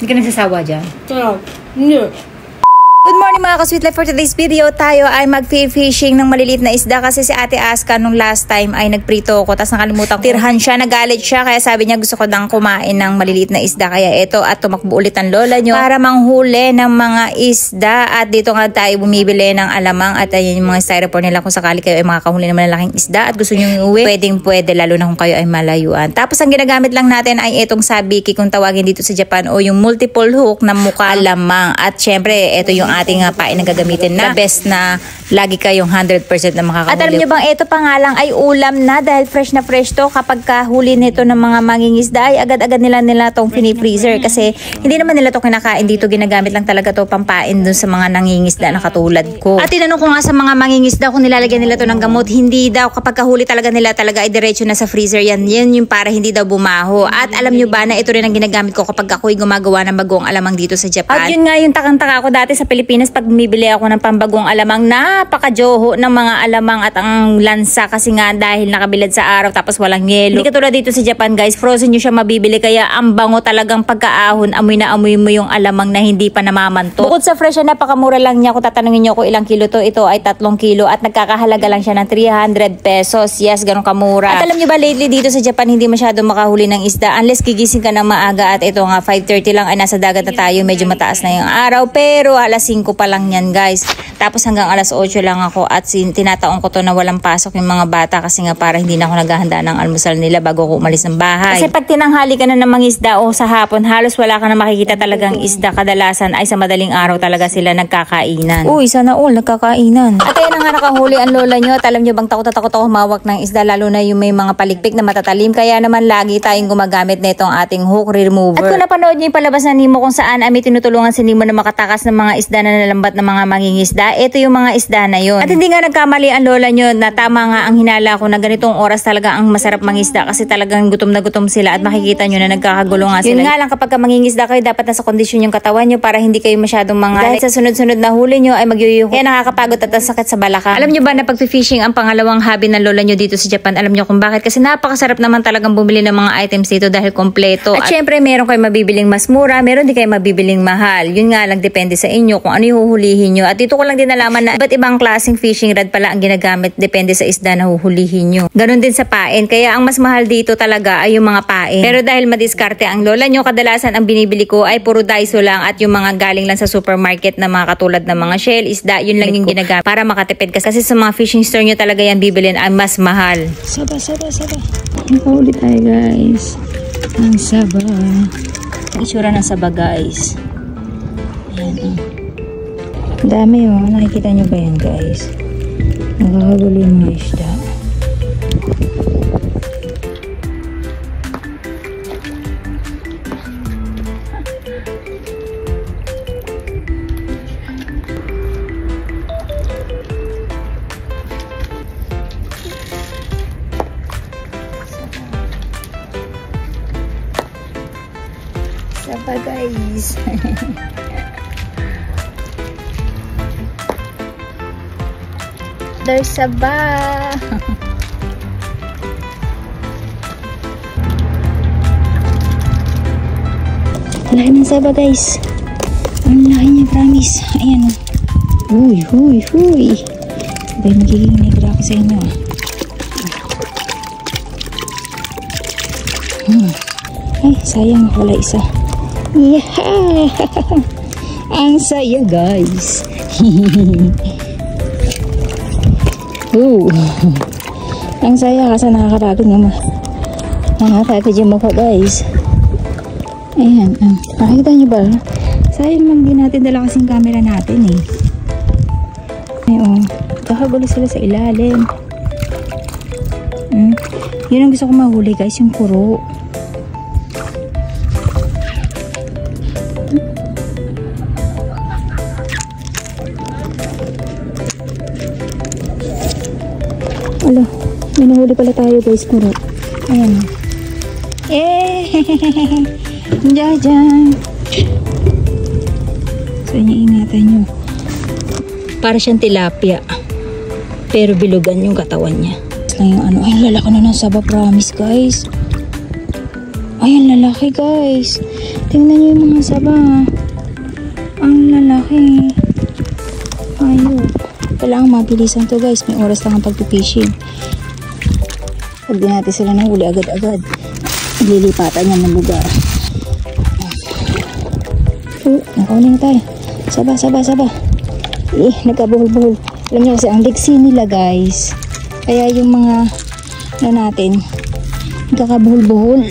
Hindi ka nagsasawa dyan? No. Good morning mga ka-sweet life. For today's video, tayo ay mag-fishing ng maliliit na isda kasi si Ate Aska nung last time ay nagprito ko tapos nakalimutan ko tirhan siya, nagalit siya kaya sabi niya gusto ko nang kumain ng maliliit na isda kaya ito at tumakbo ulit ang lola nyo para manghuli ng mga isda at dito nga tayo bumibili ng alamang at ayun yung mga styrofoam nila kung sakali kayo ay makakahuli ng malalaking isda at gusto nyo iuwi, pwede lalo na kung kayo ay malayuan. Tapos ang ginagamit lang natin ay itong sabiki kung tawagin dito sa Japan o yung multiple hook na mukha alamang at syempre ito yung ating pain na gagamitin na best na lagi kayong 100% na makakahuli. At alam nyo bang ito pa nga lang ay ulam na dahil fresh na fresh to kapag kahuli nito ng mga mangingisda ay agad-agad nila tong fini-freezer kasi hindi naman nila to kinakain dito, ginagamit lang talaga to pampain dun sa mga nangingisda na katulad ko. At tinanong ko nga sa mga mangingisda kung nilalagyan nila to ng gamot, hindi daw, kapag kahuli talaga nila ay diretso na sa freezer yan yung para hindi daw bumaho. At alam nyo ba na ito rin ang ginagamit ko kapag ako'y gumagawa ng bagong alamang dito sa Japan. At yun nga yung takang-taka ko dati sa Pilipinas pag bumibili ako ng pambagong alamang, napakajoho ng mga alamang at ang lansa kasi nga dahil nakabilad sa araw tapos walang yelo. Hindi katulad dito sa Japan guys, frozen nyo siya mabibili kaya ang bango talagang pagkaahon, amoy na amoy mo yung alamang na hindi pa namamanto. Bukod sa fresh, napakamura lang niya. Kung tatanungin nyo ko ilang kilo to, ito ay 3 kilo at nagkakahalaga lang siya ng 300 pesos. Yes, ganun kamura. At alam nyo ba lately dito sa Japan hindi masyado makahuli ng isda unless gigising ka ng maaga at ito nga 5:30 lang ay nasa dagat na tayo, medyo mataas na yung araw pero alas 5 pa lang yan guys. Tapos hanggang alas 8 lang ako at tinataon ko to na walang pasok yung mga bata kasi nga para hindi na ako naghahanda ng almusal nila bago ako umalis ng bahay. Kasi pag tinanghali ka na ng mga isda o sa hapon, halos wala ka na makikita talagang isda. Kadalasan ay sa madaling araw talaga sila nagkakainan. Uy, sana all nagkakainan. At ayun nga nakahuli ang lola nyo. At alam nyo bang takot ako humawak ng isda lalo na yung may mga palikpik na matatalim. Kaya naman lagi tayong gumagamit na itong ating hook remover. At kung napanood nyo yung palabas na Nemo kung saan may tinutulungan si Nemo na makatakas ng mga isda na nalambat ng mga mangingisda, ito yung mga isda na yun. At hindi nga nagkamali ang lola nyo na tama nga ang hinala ko na ganitong oras talaga ang masarap mangisda kasi talagang gutom na gutom sila at makikita nyo na nagkakagulo nga sila. Yun nga lang kapag mangingisda kayo dapat nasa kondisyon yung katawan nyo para hindi kayo masyadong dahil sa sunod-sunod na huli nyo ay magyuyuko. Kaya nakakapagod at sakit sa balakang. Alam nyo ba na pag-fishing ang pangalawang hobby ng lola nyo dito sa Japan? Alam nyo kung bakit? Kasi napakasarap naman talagang bumili ng mga items dito dahil kompleto. At syempre meron kayo mabibiling mas mura, meron din kayo mabibiling mahal. Yun nga lang depende sa inyo kung ano yung huhulihin nyo. At dito ko lang din nalaman na iba't ibang klaseng fishing rod pala ang ginagamit depende sa isda na huhulihin nyo. Ganon din sa pain. Kaya ang mas mahal dito talaga ay yung mga pain. Pero dahil madiskarte ang lola nyo, kadalasan ang binibili ko ay puro daiso lang at yung mga galing lang sa supermarket na mga katulad ng mga shell, isda, yun lang yung ginagamit para makatipid kasi sa mga fishing store nyo talaga yan bibilin ay mas mahal. Saba. Nakahuli tayo guys. Ang saba. Isura ng saba guys. Ayan. Dami oh. Nakikita nyo ba yan guys? Nakakahuli yung mga isda. Saba guys. There's saba. Laki ng saba guys. Ang laki niya promise. Ayan o. Huy. Sabay magiging negra ako sa inyo. Ay sayang wala isa. Yeah! Ang saya guys. Ang saya kasi nakakapagod naman. Nakakapagod yung mukha guys. Ayan. Nakikita nyo ba? Sayang lang din natin dala kasing camera natin eh. Ayan. Kakagulo sila sa ilalim. Yun ang gusto ko mahuli guys, yung kuro. Ala, may nahuli pala tayo guys, kuro. Ayan. Diyan. So, ingatan nyo. Para siyang tilapia. Pero bilugan yung katawan niya. Lang yung ano. Ay, lalaki na ng saba, promise guys. Ay, lalaki guys. Tingnan nyo yung mga saba. Ang lalaki. Ayun. Kailangan mabilisan to guys. May oras lang ang pag-fishing. Pag di natin sila nahuli agad-agad, lilipatan yan ng lugar. Nakahuli na tayo. Saba. Nagkabuhol-buhol. Alam nyo kasi ang liksi nila guys. Kaya yung mga natin nagkakabuhol-buhol.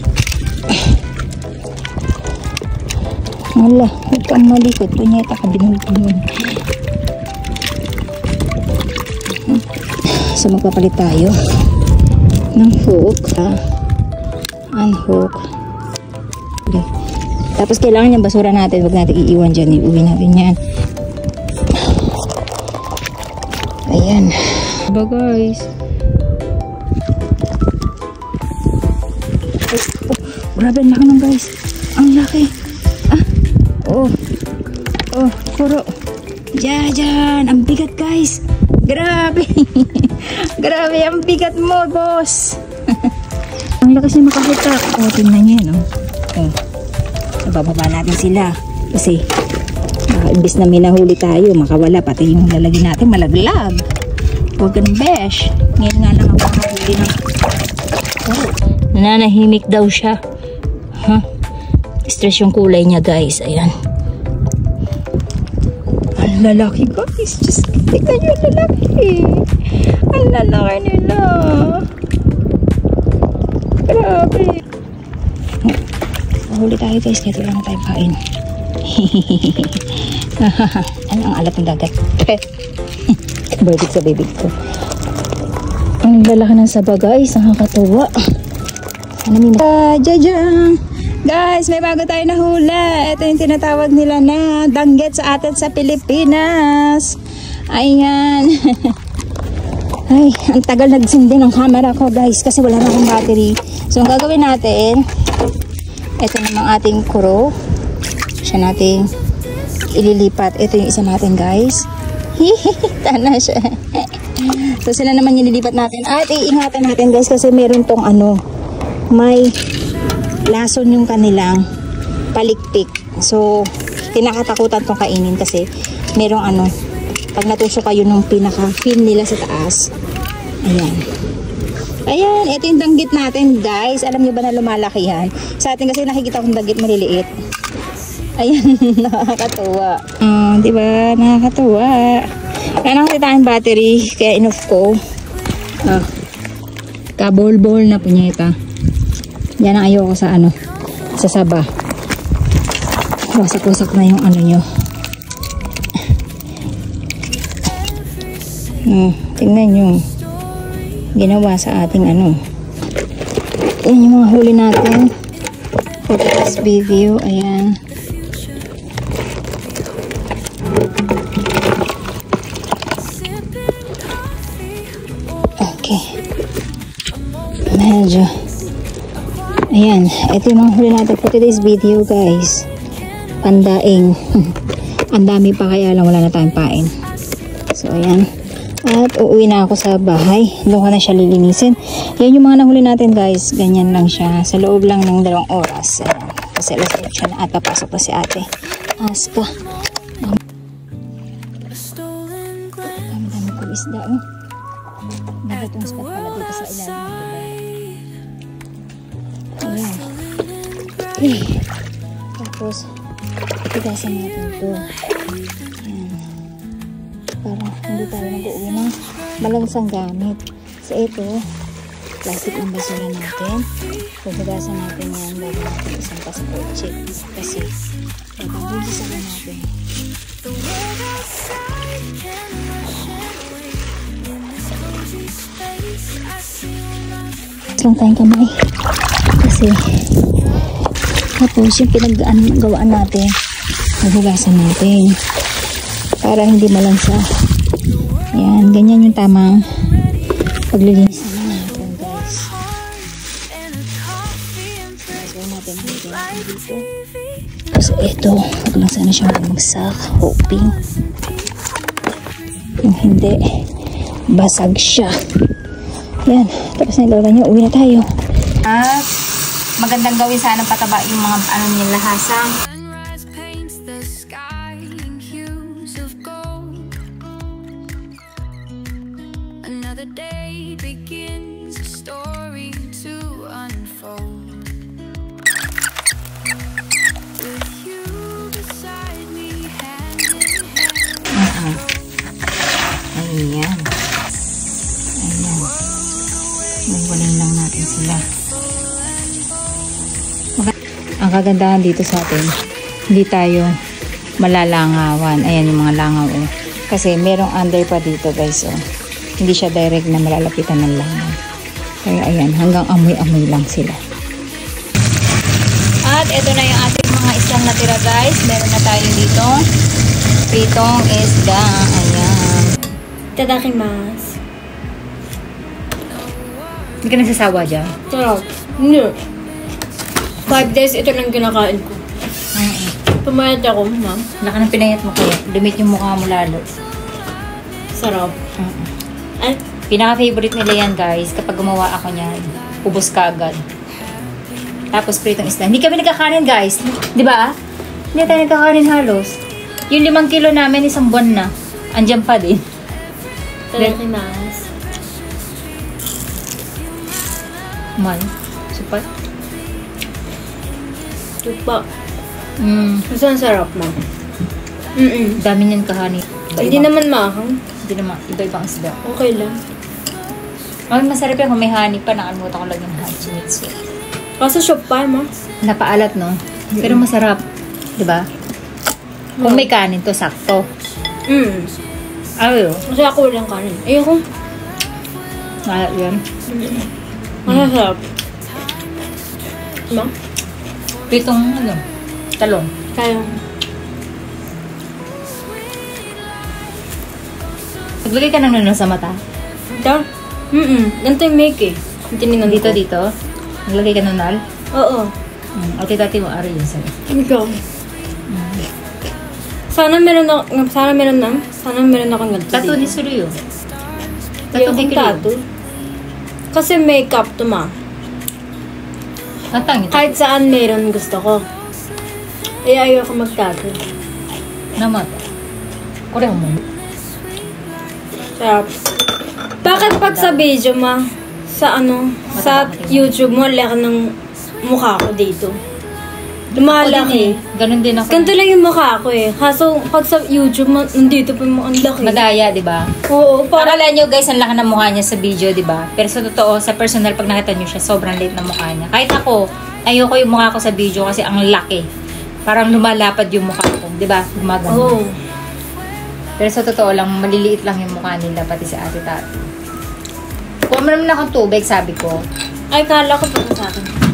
Wala, huwag kang malikot. Punyeta ka, binul-binul. So magpapalit tayo ng hook. Unhook. Okay. Tapos kailangan yung basura natin. Huwag natin iiwan dyan. Iuwi natin yan. Ayan. Diba guys? Grabe, ang laki nung guys. Ang laki. Puro. Diyan. Ang bigat guys. Grabe. Grabe, ang bigat mo, boss. Ang lakas niya makahitak. Tingnan niya, no? Nabababa natin sila. Kasi, imbis na minahuli tayo, makawala. Pati yung lalagyan natin, malaglag. Huwag ganun, besh. Ngayon nga lang ako makahuli ng... Nananahimik daw siya. Stress yung kulay niya, guys. Ayan. Ang lalaki, guys. Just tignan nyo yung lalaki. Ang lalaki nila. Grabe. Mahuli tayo, guys. Kaya wala na tayong kain. Ano ang alat ng dagat? Verdict sa bibig ko. Ang lalaki ng saba, guys. Nakakatuwa. Ano nila? Jajang! Guys, may bago tayo na hula. Ito yung tinatawag nila na danggit sa atin sa Pilipinas. Ayan. Ay, ang tagal nagsindi ng camera ko guys kasi wala na akong battery. So, ang gagawin natin, ito namang ating kuro. Siya nating ililipat. Ito yung isa natin guys. Tana siya. So, sila naman yung ililipat natin. At iingatan natin guys kasi meron tong may lason yung kanilang palikpik. So, kinakatakutan tong kainin kasi merong pag natusok kayo nung pinaka-fin nila sa taas. Ayan. Ayan, ito yung danggit natin, guys. Alam niyo ba na lumalaki yan? Sa atin kasi nakikita kong danggit maliliit. Ayan, nakakatuwa. Diba? Nakakatuwa. Kaya nakakita tayong battery, kaya enough ko. Kabol-bol na punyeta. Yan ang ayoko sa sa saba. Wasak-wasak na yung nyo. Tingnan nyo. Ginawa sa ating yan yung mga huli natin for this video. Ayan. Okay. Medyo ayan, ito yung mga huli natin for today's video guys. Pandaing. Ang dami pa kaya lang wala na tayong pain. So ayan. At uuwi na ako sa bahay. Doon ko na siya lilinisin. Yan yung mga nahuli natin guys. Ganyan lang siya. Sa loob lang ng 2 oras. Ayan. Kasi alas 8 na at papasok pa si ate Aska. Dami-dami ko isda Nagatong spot pala dito sa ilalim. Ayan. Okay. Tapos, tigasan natin ito. Ayan. Para hindi tayo mag-uwi ng malansang gamit. So, ito, plastic ang basura natin. Tigasan natin yan bago natin isang pa sa kotse. Kasi, pagkabulisan natin. Lang tayong kamay. Kasi tapos yung pinag-gawaan natin nahugasan natin para hindi malansa. Yan, ganyan yung tamang paglilinis natin guys. Gawin natin dito. So ito, huwag lang sana siya magsak, hoping yung hindi basag siya. Yan, tapos na ilaga niya, uwi na tayo. At magandang gawin sana pataba yung mga ano nila hasang. Sunrise paints the sky in hues of gold. Another day begins, a story to unfold. With you beside me, hand in hand. Ayan. Ayan. Magwalay lang natin sila. Ang kagandahan dito sa atin, hindi tayo malalangawan. Ayan yung mga langaw. Oh. Kasi merong under pa dito guys. Oh. Hindi siya direct na malalapitan ng langaw. Kaya ayan, hanggang amoy-amoy lang sila. At ito na yung ating mga islang natira guys. Meron na tayo dito. Pritong isda. Ayan. Itadakimasu. Hindi ka nagsasawa dyan? Sarap. Hindi. 5 days ito lang kinakain ko. Pumayat ako, ma'am. Laka ng pinayat mo kaya. Dumit yung mukha mo lalo. Sarap. Ay, Pinaka-favorite nila yan guys. Kapag gumawa ako niyan, ubos ka agad. Tapos pritong isda. Hindi kami nagkakanin guys. Di ba? Hindi tayo nagkakanin halos. Yung 5 kilo namin, isang buwan na. Andiyan pa din. itadakimasu. Man. Supat. Tupa. Gusto ang sarap, ma'am. dami niyan kahanin. Hindi naman maahang. Hindi naman. Iba-ibang isda. Okay lang. Ang masarap yan kung may honey pa. Nakalimutan ko lang yung hachimizu. Kaso shop pa, ma'am. Napaalat, no? Pero masarap. Diba? Kung may kanin to, sakto. Ayaw. Kasi ako walang kanin. Ayoko. Maalat yan. Masarap. Ma'am? Pitong, ano, talong. Kaya. Naglagay ka ng nuna sa mata. Ito? Ganito yung make eh. Tininan Dito, ko. dito. Naglagay ka ng nal. Oo. Okay, dati mo, ari yun sa'yo. Ikaw. Sana meron akong ganito Tattoo ni dito. Suryo. Tattoo di din kilo. tattoo. Kasi makeup to, ma. Natang ito. Kahit saan meron gusto ko. Eh, ayoko mag-tattoo. Namat. Kurang mo. Sarap. Bakit pag sa video, ma? Sa ano? Sa YouTube mo, laki ng mukha ko dito. Lumalaki. Ganun din ako. Ganito lang yung mukha ko eh. Kaso, pag sa YouTube, nandito pa yung ang laki. Madaya, di ba? Oo, parang Akala nyo guys, ang laki ng mukha niya sa video, di ba? Pero sa totoo, sa personal, pag nakita nyo siya, sobrang liit ng mukha niya. Kahit ako, ayoko yung mukha ko sa video kasi ang laki. Parang lumalapad yung mukha ko, di ba? Gumagano. Oo. Pero sa totoo lang, maliliit lang yung mukha nila, pati si Ate Tati. Kuha mo naman akong tubig, sabi ko. Ay, kala ko pa sa akin.